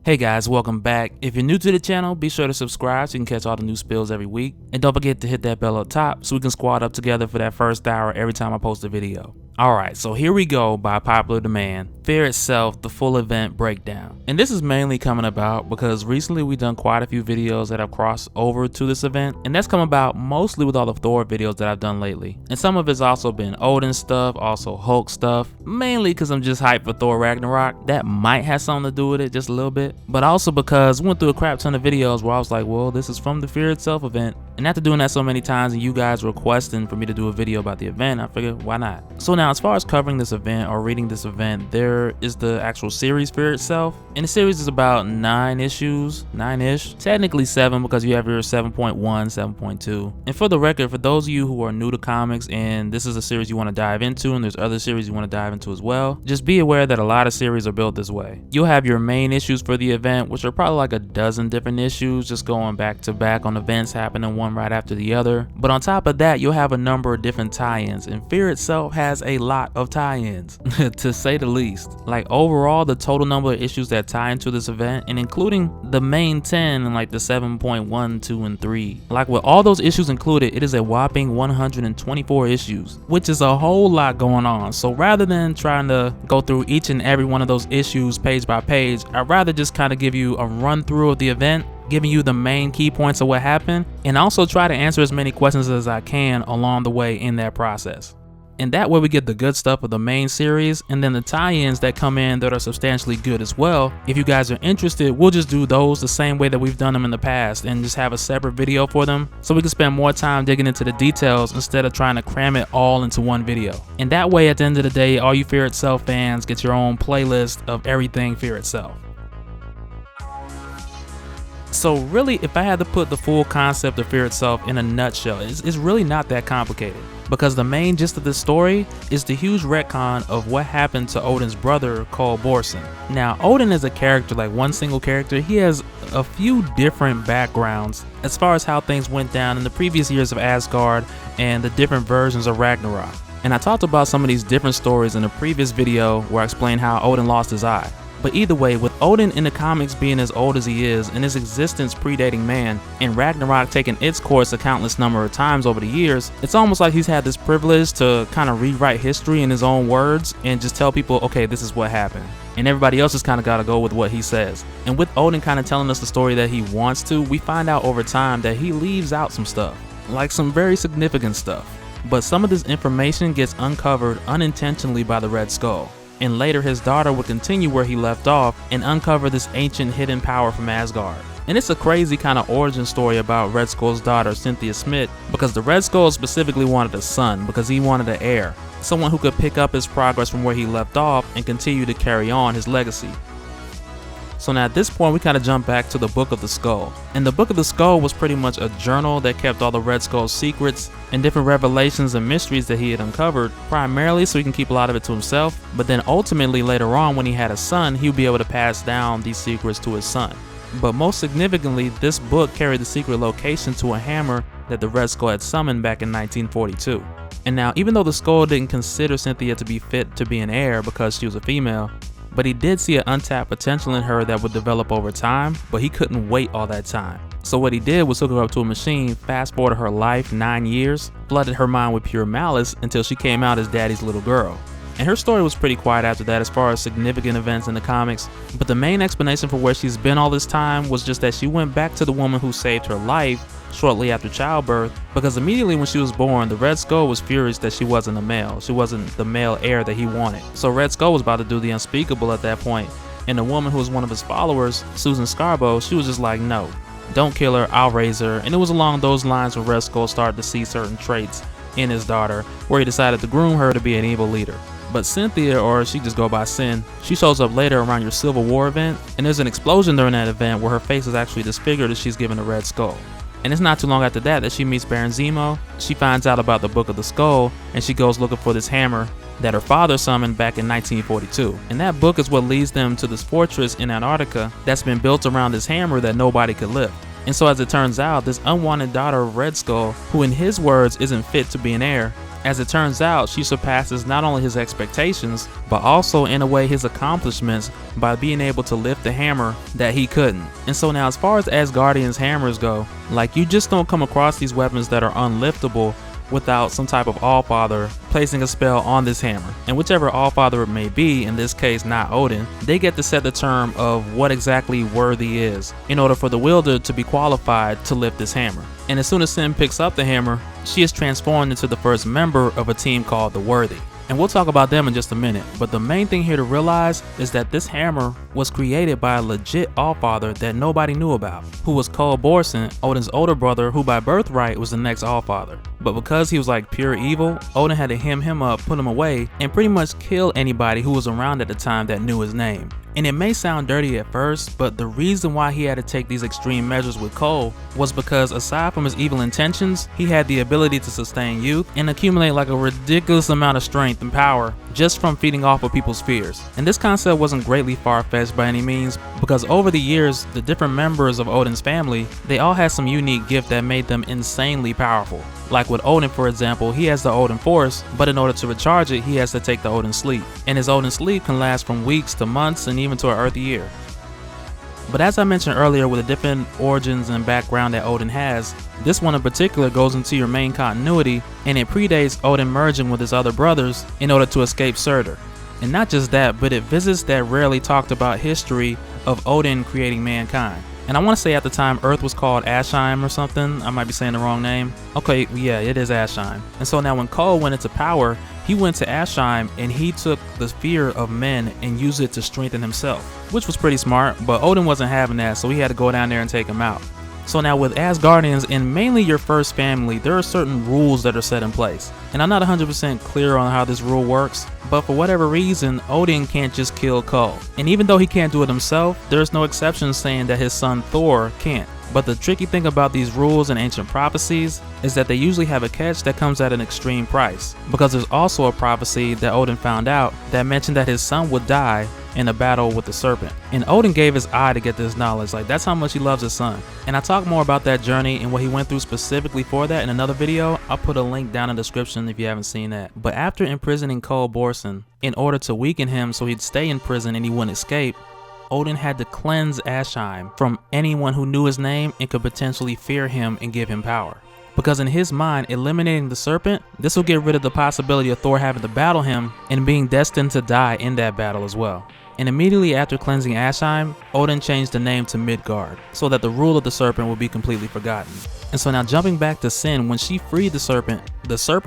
Hey guys, welcome back. If you're new to the channel, be sure to subscribe so you can catch all the new spills every week. And don't forget to hit that bell up top so we can squad up together for that first hour every time I post a video. Alright, so here we go by popular demand. Fear Itself, the full event breakdown. And this is mainly coming about because recently we've done quite a few videos that have crossed over to this event. And that's come about mostly with all the Thor videos that I've done lately. And some of it's also been Odin stuff, also Hulk stuff. Mainly because I'm just hyped for Thor Ragnarok. That might have something to do with it, just a little bit. But also because we went through a crap ton of videos where I was like, well, this is from the Fear Itself event. And after doing that so many times and you guys requesting for me to do a video about the event, I figured, why not? So now as far as covering this event or reading this event, there is the actual series Fear Itself. And the series is about 9 issues, 9-ish. Technically 7 because you have your 7.1, 7.2. And for the record, for those of you who are new to comics and this is a series you want to dive into and there's other series you want to dive into as well, just be aware that a lot of series are built this way. You'll have your main issues for the event, which are probably like a dozen different issues just going back to back on events happening one right after the other. But on top of that, you'll have a number of different tie-ins, and Fear Itself has a lot of tie-ins to say the least. Like overall, the total number of issues that tie into this event, and including the main 10 and like the 7.1, 2, and 3, like with all those issues included, it is a whopping 124 issues, which is a whole lot going on. So rather than trying to go through each and every one of those issues page by page, I'd rather just kind of give you a run through of the event, giving you the main key points of what happened, and also try to answer as many questions as I can along the way in that process. And that way we get the good stuff of the main series, and then the tie-ins that come in that are substantially good as well. If you guys are interested, we'll just do those the same way that we've done them in the past and just have a separate video for them so we can spend more time digging into the details instead of trying to cram it all into one video. And that way at the end of the day, all you Fear Itself fans get your own playlist of everything Fear Itself. So really, if I had to put the full concept of Fear Itself in a nutshell, it's really not that complicated. Because the main gist of this story is the huge retcon of what happened to Odin's brother called Borson. Now, Odin is a character, like one single character. He has a few different backgrounds as far as how things went down in the previous years of Asgard and the different versions of Ragnarok. And I talked about some of these different stories in a previous video where I explained how Odin lost his eye. But either way, with Odin in the comics being as old as he is and his existence predating man, and Ragnarok taking its course a countless number of times over the years, it's almost like he's had this privilege to kind of rewrite history in his own words and just tell people, okay, this is what happened. And everybody else just kind of got to go with what he says. And with Odin kind of telling us the story that he wants to, we find out over time that he leaves out some stuff, like some very significant stuff. But some of this information gets uncovered unintentionally by the Red Skull. And later his daughter would continue where he left off and uncover this ancient hidden power from Asgard. And it's a crazy kind of origin story about Red Skull's daughter, Cynthia Smith, because the Red Skull specifically wanted a son because he wanted an heir, someone who could pick up his progress from where he left off and continue to carry on his legacy. So now at this point we kind of jump back to the Book of the Skull. And the Book of the Skull was pretty much a journal that kept all the Red Skull's secrets and different revelations and mysteries that he had uncovered, primarily so he can keep a lot of it to himself, but then ultimately later on when he had a son, he would be able to pass down these secrets to his son. But most significantly, this book carried the secret location to a hammer that the Red Skull had summoned back in 1942. And now even though the Skull didn't consider Cynthia to be fit to be an heir because she was a female, but he did see an untapped potential in her that would develop over time, but he couldn't wait all that time. So what he did was hook her up to a machine, fast forwarded her life 9 years, flooded her mind with pure malice until she came out as daddy's little girl. And her story was pretty quiet after that as far as significant events in the comics, but the main explanation for where she's been all this time was just that she went back to the woman who saved her life shortly after childbirth, because immediately when she was born, the Red Skull was furious that she wasn't a male. She wasn't the male heir that he wanted. So Red Skull was about to do the unspeakable at that point, and the woman who was one of his followers, Susan Scarborough, she was just like, no, don't kill her, I'll raise her. And it was along those lines where Red Skull started to see certain traits in his daughter, where he decided to groom her to be an evil leader. But Cynthia, or she just go by Sin, she shows up later around your Civil War event, and there's an explosion during that event where her face is actually disfigured as she's given a Red Skull. And it's not too long after that she meets Baron Zemo. She finds out about the Book of the Skull, and she goes looking for this hammer that her father summoned back in 1942. And that book is what leads them to this fortress in Antarctica that's been built around this hammer that nobody could lift. And so as it turns out, this unwanted daughter of Red Skull, who in his words isn't fit to be an heir, As it turns out, she surpasses not only his expectations, but also in a way his accomplishments by being able to lift the hammer that he couldn't. And so now as far as Asgardians hammers go, like you just don't come across these weapons that are unliftable without some type of Allfather placing a spell on this hammer. And whichever Allfather it may be, in this case not Odin, they get to set the term of what exactly worthy is in order for the wielder to be qualified to lift this hammer. And as soon as Sin picks up the hammer, she is transformed into the first member of a team called the Worthy. And we'll talk about them in just a minute, but the main thing here to realize is that this hammer was created by a legit Allfather that nobody knew about, who was Cole Borson, Odin's older brother, who by birthright was the next Allfather. But because he was like pure evil, Odin had to hem him up, put him away, and pretty much kill anybody who was around at the time that knew his name. And it may sound dirty at first, but the reason why he had to take these extreme measures with Cole was because aside from his evil intentions, he had the ability to sustain youth and accumulate like a ridiculous amount of strength and power just from feeding off of people's fears. And this concept wasn't greatly far-fetched by any means, because over the years, the different members of Odin's family, they all had some unique gift that made them insanely powerful. Like with Odin, for example, he has the Odin Force, but in order to recharge it, he has to take the Odin Sleep. And his Odin Sleep can last from weeks to months and even to an Earth year. But as I mentioned earlier, with the different origins and background that Odin has, this one in particular goes into your main continuity, and it predates Odin merging with his other brothers in order to escape Surtur. And not just that, but it visits that rarely talked about history of Odin creating mankind. And I want to say at the time Earth was called Asheim or something. I might be saying the wrong name. Okay, yeah, it is Asheim. And so now when Cole went into power, he went to Asheim and he took the fear of men and used it to strengthen himself, which was pretty smart, but Odin wasn't having that, so he had to go down there and take him out. So now with Asgardians and mainly your first family, there are certain rules that are set in place. And I'm not 100% clear on how this rule works, but for whatever reason, Odin can't just kill Cole. And even though he can't do it himself, there's no exception saying that his son Thor can't. But the tricky thing about these rules and ancient prophecies is that they usually have a catch that comes at an extreme price, because there's also a prophecy that Odin found out that mentioned that his son would die in a battle with the serpent. And Odin gave his eye to get this knowledge, like that's how much he loves his son. And I talk more about that journey and what he went through specifically for that in another video. I'll put a link down in the description if you haven't seen that. But after imprisoning Cole Borson, in order to weaken him so he'd stay in prison and he wouldn't escape, Odin had to cleanse Asheim from anyone who knew his name and could potentially fear him and give him power. Because in his mind, eliminating the serpent, this will get rid of the possibility of Thor having to battle him and being destined to die in that battle as well. And immediately after cleansing Asheim, Odin changed the name to Midgard, so that the rule of the serpent would be completely forgotten. And so now jumping back to Sin, when she freed the serpent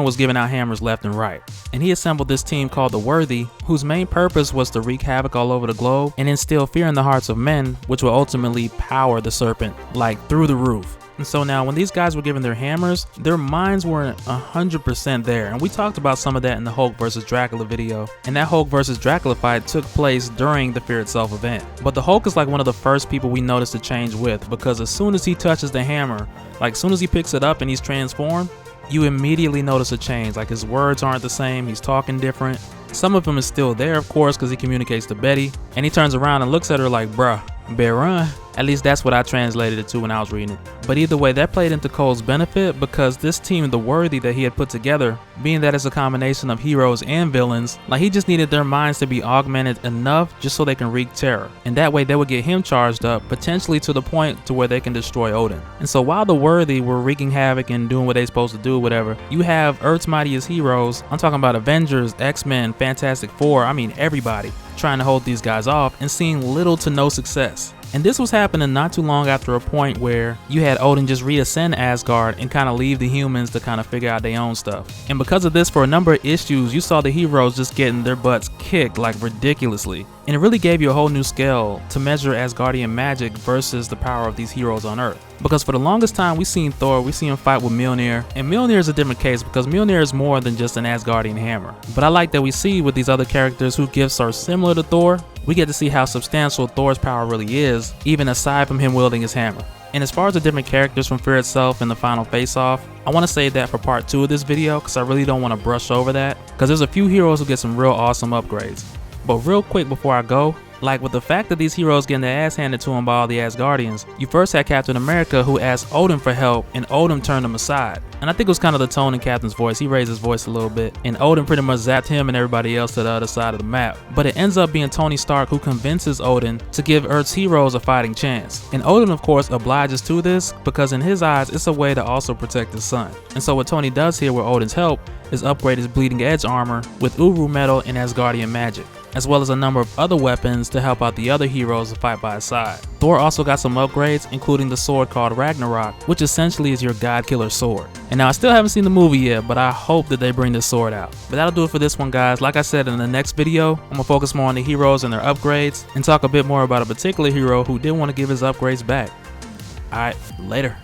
was giving out hammers left and right. And he assembled this team called the Worthy, whose main purpose was to wreak havoc all over the globe and instill fear in the hearts of men, which will ultimately power the serpent, like through the roof. And so now when these guys were given their hammers, their minds weren't 100% there. And we talked about some of that in the Hulk vs. Dracula video. And that Hulk vs. Dracula fight took place during the Fear Itself event. But the Hulk is like one of the first people we notice the change with, because as soon as he touches the hammer, like as soon as he picks it up and he's transformed, you immediately notice a change. Like his words aren't the same, he's talking different. Some of them is still there, of course, because he communicates to Betty. And he turns around and looks at her like, bruh, better run. At least that's what I translated it to when I was reading it. But either way, that played into Cole's benefit, because this team, the Worthy that he had put together, being that it's a combination of heroes and villains, like he just needed their minds to be augmented enough just so they can wreak terror. And that way they would get him charged up, potentially to the point to where they can destroy Odin. And so while the Worthy were wreaking havoc and doing what they're supposed to do, whatever, you have Earth's mightiest heroes, I'm talking about Avengers, X-Men, Fantastic Four, I mean everybody, trying to hold these guys off and seeing little to no success. And this was happening not too long after a point where you had Odin just reascend Asgard and kind of leave the humans to kind of figure out their own stuff. And because of this, for a number of issues, you saw the heroes just getting their butts kicked like ridiculously. And it really gave you a whole new scale to measure Asgardian magic versus the power of these heroes on Earth. Because for the longest time, we seen Thor, we see him fight with Mjolnir, and Mjolnir is a different case because Mjolnir is more than just an Asgardian hammer. But I like that we see with these other characters whose gifts are similar to Thor, we get to see how substantial Thor's power really is, even aside from him wielding his hammer. And as far as the different characters from Fear Itself and the final face-off, I want to save that for part 2 of this video because I really don't want to brush over that, because there's a few heroes who get some real awesome upgrades. But real quick before I go, Like, with the fact that these heroes getting their ass handed to them by all the Asgardians, you first had Captain America who asked Odin for help, and Odin turned him aside. And I think it was kind of the tone in Captain's voice. He raised his voice a little bit, and Odin pretty much zapped him and everybody else to the other side of the map. But it ends up being Tony Stark who convinces Odin to give Earth's heroes a fighting chance. And Odin, of course, obliges to this because in his eyes, it's a way to also protect his son. And so what Tony does here with Odin's help is upgrade his bleeding edge armor with Uru metal and Asgardian magic, as well as a number of other weapons to help out the other heroes to fight by his side. Thor also got some upgrades, including the sword called Ragnarok, which essentially is your god killer sword. And now I still haven't seen the movie yet, but I hope that they bring this sword out. But that'll do it for this one, guys. Like I said, in the next video, I'm gonna focus more on the heroes and their upgrades, and talk a bit more about a particular hero who didn't want to give his upgrades back. Alright, later.